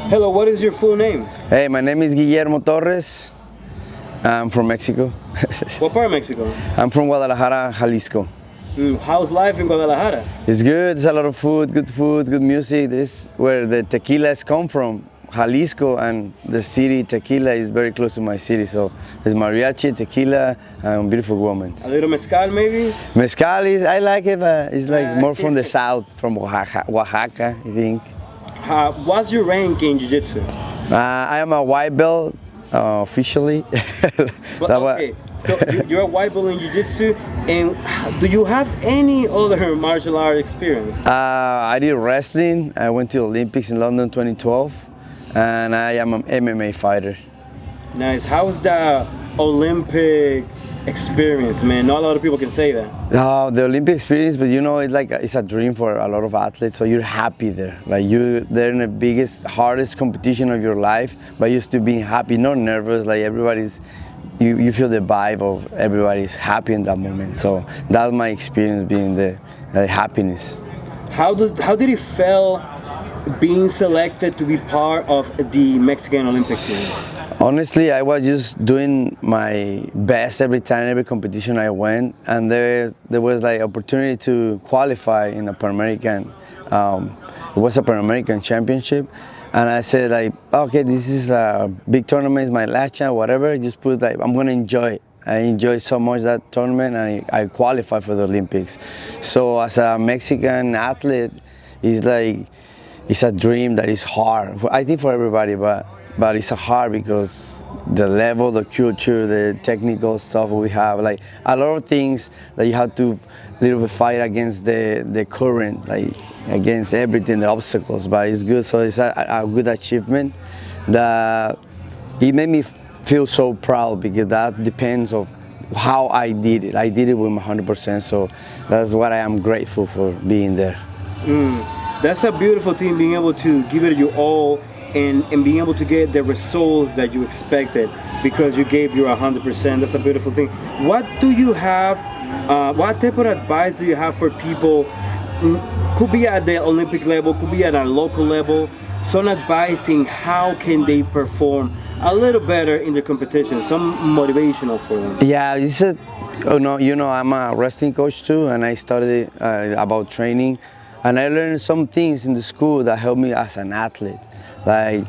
Hello, what is your full name? Hey, my name is Guillermo Torres. I'm from Mexico. What part of Mexico? I'm from Guadalajara, Jalisco. How's life in Guadalajara? It's good. There's a lot of food, good music. This is where the tequilas come from, Jalisco, and the city tequila is very close to my city. So there's mariachi, tequila, and beautiful women. A little mezcal, maybe? Mezcal is, I like it, but it's like more from the south, from Oaxaca, I think. What's your rank in jiu-jitsu? I am a white belt officially. Okay, so you're a white belt in jiu-jitsu, and do you have any other martial art experience? I did wrestling. I went to the Olympics in London 2012, and I am an MMA fighter. Nice. How's the Olympic experience, man? Not a lot of people can say that. The Olympic experience, but you know, it's a dream for a lot of athletes. So you're happy there, like they're in the biggest, hardest competition of your life, but you're still being happy, not nervous. Like everybody's, you feel the vibe of everybody's happy in that moment. So that's my experience being there, happiness. How did it feel being selected to be part of the Mexican Olympic team? Honestly, I was just doing my best every time, every competition I went, and there was like opportunity to qualify in a Pan American. It was a Pan American championship, and I said like, okay, this is a big tournament, it's my last chance, whatever. Just put like, I'm gonna enjoy it. I enjoyed so much that tournament, and I qualified for the Olympics. So as a Mexican athlete, it's like it's a dream that is hard. I think for everybody, but it's hard because the level, the culture, the technical stuff we have, like a lot of things that you have to little bit fight against the current, like against everything, the obstacles. But it's good, so it's a good achievement that it made me feel so proud because that depends of how I did it. I did it with 100%, so that's what I am grateful for being there. That's a beautiful thing, being able to give it your all and being able to get the results that you expected because you gave your 100%. That's a beautiful thing. What do you have, what type of advice do you have for people, could be at the Olympic level, could be at a local level, some advising how can they perform a little better in the competition, some motivational for them? Yeah, I'm a wrestling coach too, and I studied about training, and I learned some things in the school that helped me as an athlete. Like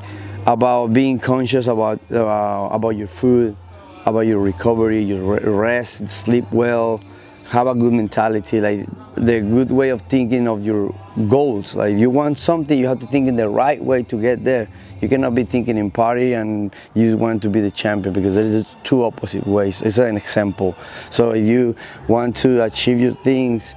about being conscious about your food, about your recovery, your rest, sleep well, have a good mentality, like the good way of thinking of your goals. Like if you want something, you have to think in the right way to get there. You cannot be thinking in party and you want to be the champion, because there is two opposite ways. It's an example. So if you want to achieve your things,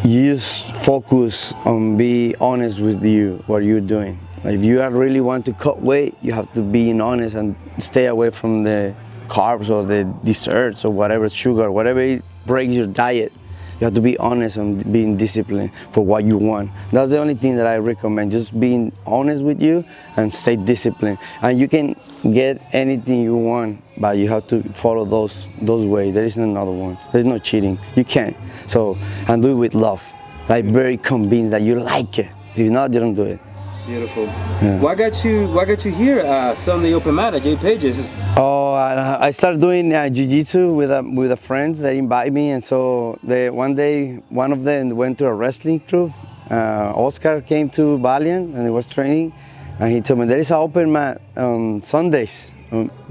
you just focus on be honest with what you're doing. If you really want to cut weight, you have to be honest and stay away from the carbs or the desserts or whatever, sugar, whatever it breaks your diet. You have to be honest and being disciplined for what you want. That's the only thing that I recommend, just being honest with you and stay disciplined. And you can get anything you want, but you have to follow those ways. There isn't another one. There's no cheating. You can't. So, and do it with love. Like very convinced that you like it. If not, you don't do it. Beautiful. Yeah. What got you here Sunday Open Mat at J Pages? Oh, I started doing jiu-jitsu with a friends that invite me, and so one day one of them went to a wrestling club. Oscar came to Valiant and he was training, and he told me there is an open mat on Sundays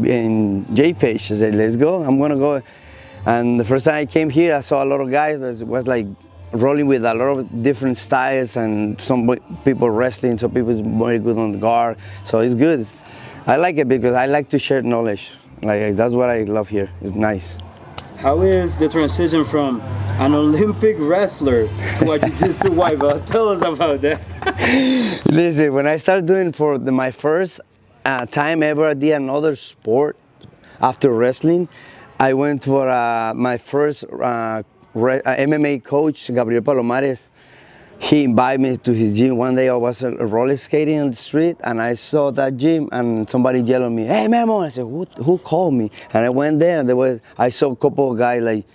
in J Page. I said, let's go. I'm gonna go. And the first time I came here, I saw a lot of guys that was like rolling with a lot of different styles, and some people wrestling, some people very good on the guard. So it's good. I like it because I like to share knowledge. Like that's what I love here. It's nice. How is the transition from an Olympic wrestler to a jiu-jitsu white belt? Tell us about that. Listen, when I started doing my first time ever I did another sport after wrestling, I went for my first MMA coach, Gabriel Palomares. He invited me to his gym. One day I was roller skating on the street and I saw that gym and somebody yelled at me, "Hey Memo!" I said, who called me? And I went there and I saw a couple of guys like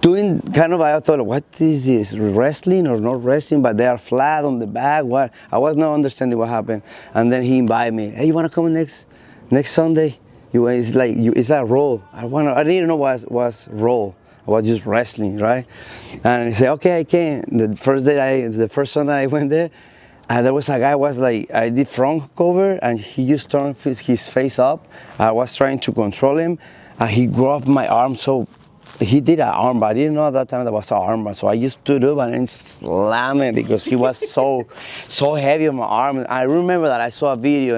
doing kind of, I thought, what is this, wrestling or not wrestling? But they are flat on the back. What? I was not understanding what happened. And then he invited me. Hey, you want to come next Sunday? It's like it's a roll. I didn't know what was roll. I was just wrestling, right? And he said, okay, I can. The first Sunday I went there, and there was a guy was like, I did front cover, and he just turned his face up. I was trying to control him, and he grabbed my arm. So he did an arm, but I didn't know at that time that was an arm. So I just stood up and then slammed him because he was so heavy on my arm. I remember that I saw a video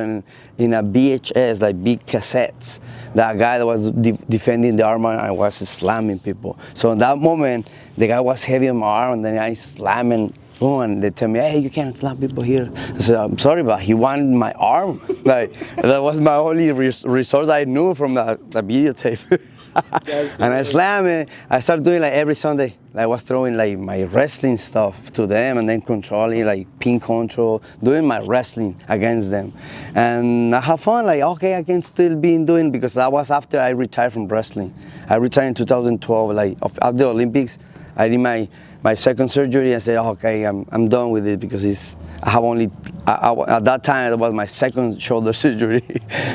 in a VHS, like big cassettes. That guy that was defending the arm and I was slamming people. So in that moment, the guy was heavy on my arm and then I slammed him. Boom, and they tell me, hey, you can't slam people here. I said, I'm sorry, but he wanted my arm. Like, that was my only resource I knew from the videotape. And I slam it. I started doing like every Sunday. I was throwing like my wrestling stuff to them and then controlling like pin control, doing my wrestling against them. And I have fun, like, okay, I can still be doing, because that was after I retired from wrestling. I retired in 2012, like at the Olympics. I did my second surgery and said, okay, I'm done with it, because I have only, at that time, that was my second shoulder surgery.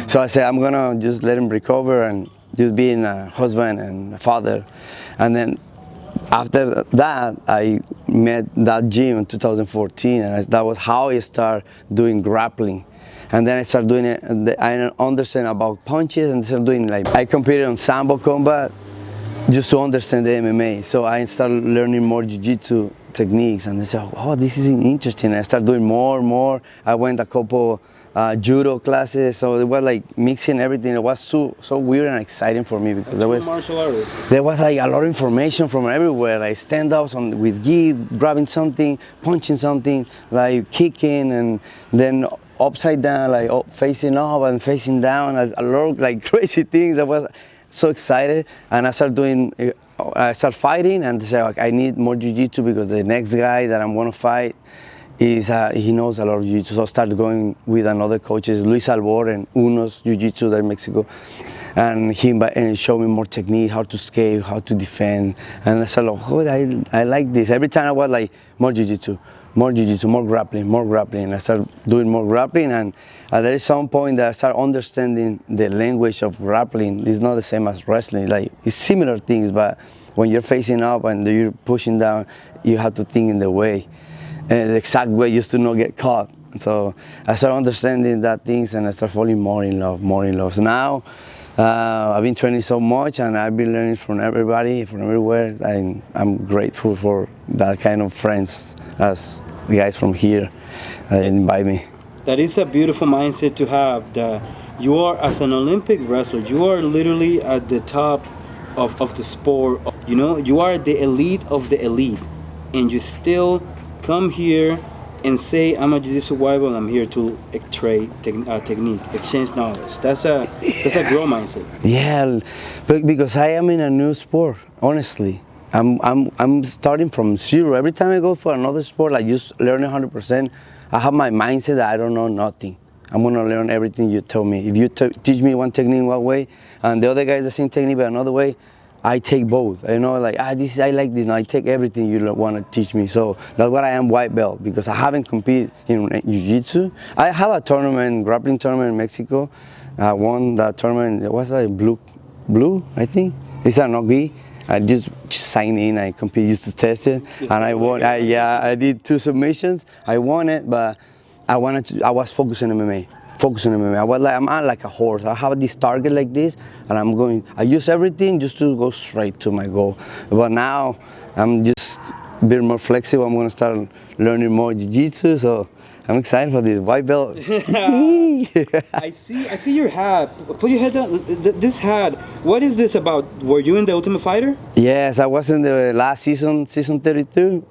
So I said, I'm gonna just let him recover and just being a husband and a father. And then after that, I met that gym in 2014, and that was how I started doing grappling. And then I started doing it, and I understand about punches, and started doing like, I competed on Sambo combat just to understand the MMA. So I started learning more jiu-jitsu techniques, and they said, oh, this is interesting. I started doing more. I went a couple judo classes, so it was like mixing everything. It was so weird and exciting for me, because there was martial artists. There was like a lot of information from everywhere, like stand-ups with gi, grabbing something, punching something, like kicking, and then upside down, like facing up and facing down, a lot of like crazy things. I was so excited, and I started fighting, and they said, like, I need more jiu-jitsu, because the next guy that I'm gonna fight he knows a lot of jiu-jitsu. So I started going with another coaches, Luis Albor and Unos Jiu-Jitsu there in Mexico. And he showed me more technique, how to skate, how to defend. And I said, oh, I like this. Every time I was like, more jiu-jitsu, more grappling. And I started doing more grappling. And there is some point that I started understanding the language of grappling. It's not the same as wrestling. Like, it's similar things, but when you're facing up and you're pushing down, you have to think in the way. And the exact way just to not get caught. So I started understanding that things, and I started falling more in love. So now I've been training so much, and I've been learning from everybody, from everywhere. I'm grateful for that kind of friends as the guys from here that invite me. That is a beautiful mindset to have. That you are, as an Olympic wrestler, you are literally at the top of the sport. You know, you are the elite of the elite, and you still come here and say, I'm a jiu-jitsu white belt, I'm here to trade technique, exchange knowledge. That's a growth mindset. Yeah, but because I am in a new sport, honestly. I'm starting from zero. Every time I go for another sport, I just learn 100%. I have my mindset that I don't know nothing. I'm gonna learn everything you tell me. If you teach me one technique one way, and the other guy is the same technique but another way, I take both. You know, like, I like this, and I take everything you want to teach me. So that's what I am, white belt, because I haven't competed in jiu-jitsu. I have a tournament, grappling tournament in Mexico. I won that tournament. It was like blue, I think. It's a no-gi. I just signed in. I competed just to test it, and I won. I did 2 submissions. I won it, but I was focused on MMA. I'm like a horse. I have this target like this, and I use everything just to go straight to my goal. But now I'm just a bit more flexible. I'm gonna start learning more jiu-jitsu, so I'm excited for this white belt. I see your hat. Put your head down. This hat. What is this about? Were you in the Ultimate Fighter? Yes, I was in the last season 32.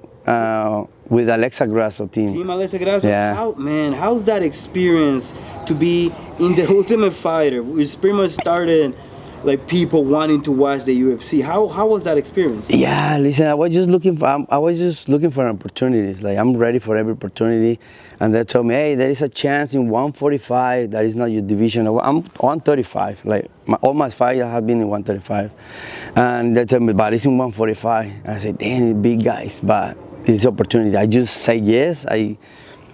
With Alexa Grasso team. Team Alexa Grasso? Yeah. How's that experience to be in the Ultimate Fighter? Which pretty much started like people wanting to watch the UFC. How was that experience? Yeah, listen, I was just looking for opportunities. Like I'm ready for every opportunity, and they told me, hey, there is a chance in 145. That is not your division. I'm 135. Like all my fights have been in 135, and they told me, but it's in 145. And I said, damn, big guys, but it's opportunity. I just say yes. I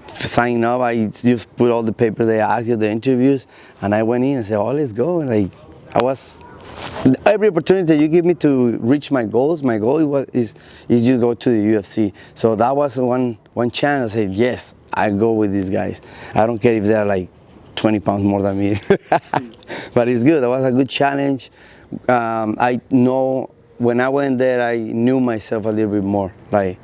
sign up. I just put all the papers they asked you, the interviews, and I went in and said, oh, let's go. And like I was. Every opportunity that you give me to reach my goals, my goal is you go to the UFC. So that was one chance. I said, yes, I go with these guys. I don't care if they're like 20 pounds more than me. But it's good. That was a good challenge. I know when I went there, I knew myself a little bit more. Like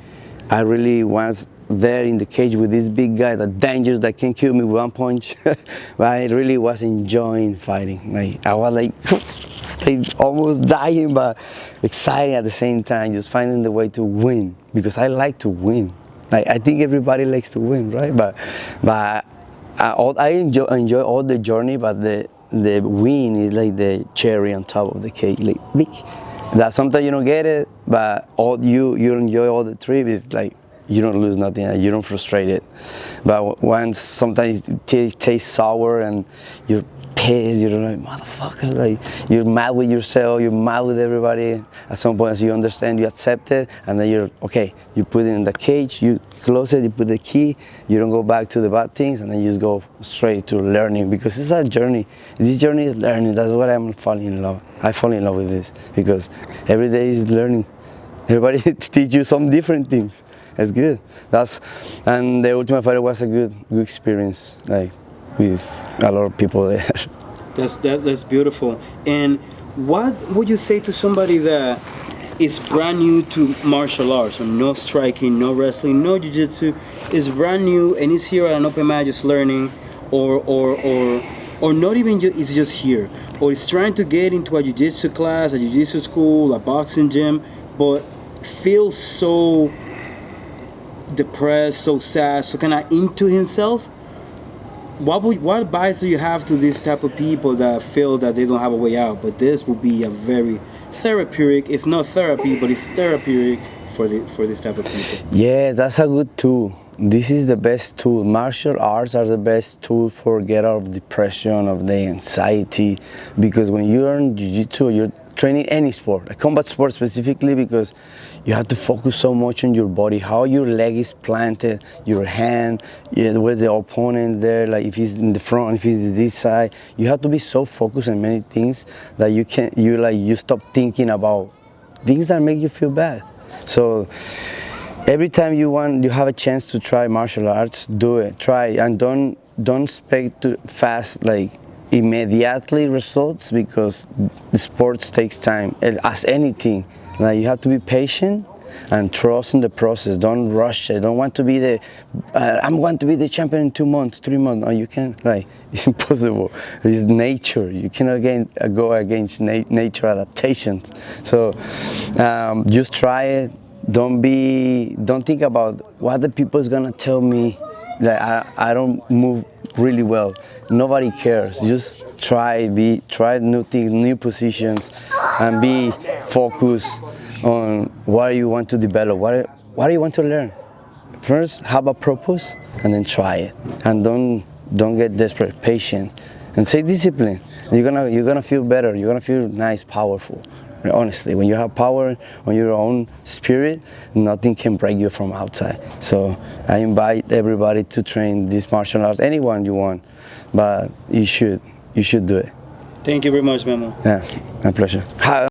I really was there in the cage with this big guy, the dangerous that can kill me with one punch. But I really was enjoying fighting. Like I was like almost dying, but exciting at the same time, just finding the way to win, because I like to win. Like I think everybody likes to win, right? But I enjoy all the journey, but the win is like the cherry on top of the cake. Like big. That sometimes you don't get it, but all you enjoy all the trip. Is like you don't lose nothing, you don't frustrate it. But once sometimes it tastes sour and you're pissed, you're like, motherfucker, like you're mad with yourself, you're mad with everybody. At some point, as you understand, you accept it, and then you're okay. You put it in the cage, you close it, you put the key, you don't go back to the bad things, and then you just go straight to learning, because it's a journey. This journey is learning. That's what I'm falling in love. I fall in love with this because every day is learning. Everybody teach you some different things. It's good. And the Ultimate Fighter was a good experience. Like, with a lot of people there. That's beautiful. And what would you say to somebody that is brand new to martial arts, so no striking, no wrestling, no jiu-jitsu, is brand new and is here at an open mat just learning, or not even is just here, or is trying to get into a jiu-jitsu class, a jiu-jitsu school, a boxing gym, but feels so depressed, so sad, so kind of into himself? What advice do you have to these type of people that feel that they don't have a way out? But this will be a very therapeutic. It's not therapy, but it's therapeutic for this type of people. Yeah, that's a good tool. This is the best tool. Martial arts are the best tool for get out of depression, of the anxiety, because when you learn jiu-jitsu, you're training any sport, a combat sport specifically, because you have to focus so much on your body, how your leg is planted, your hand, where the opponent there, like if he's in the front, if he's this side, you have to be so focused on many things that you stop thinking about things that make you feel bad. So every time you have a chance to try martial arts, do it, try, and don't expect to fast, like immediately results, because the sports takes time. As anything, like you have to be patient and trust in the process. Don't rush it. Don't want to be I'm going to be the champion in 2 months, 3 months. No, you can't. Like it's impossible. It's nature. You cannot go against nature adaptations. So just try it. Don't think about what the people is gonna tell me. Like I don't move really well. Nobody cares. Just try new things, new positions, and be focused on what you want to develop. What do you want to learn? First, have a purpose, and then try it. And don't get desperate. Patient, and stay disciplined. You're gonna feel better. You're gonna feel nice, powerful. Honestly, when you have power on your own spirit, nothing can break you from outside. So I invite everybody to train this martial arts, anyone you want, but you should do it. Thank you very much, Memo. Yeah, my pleasure.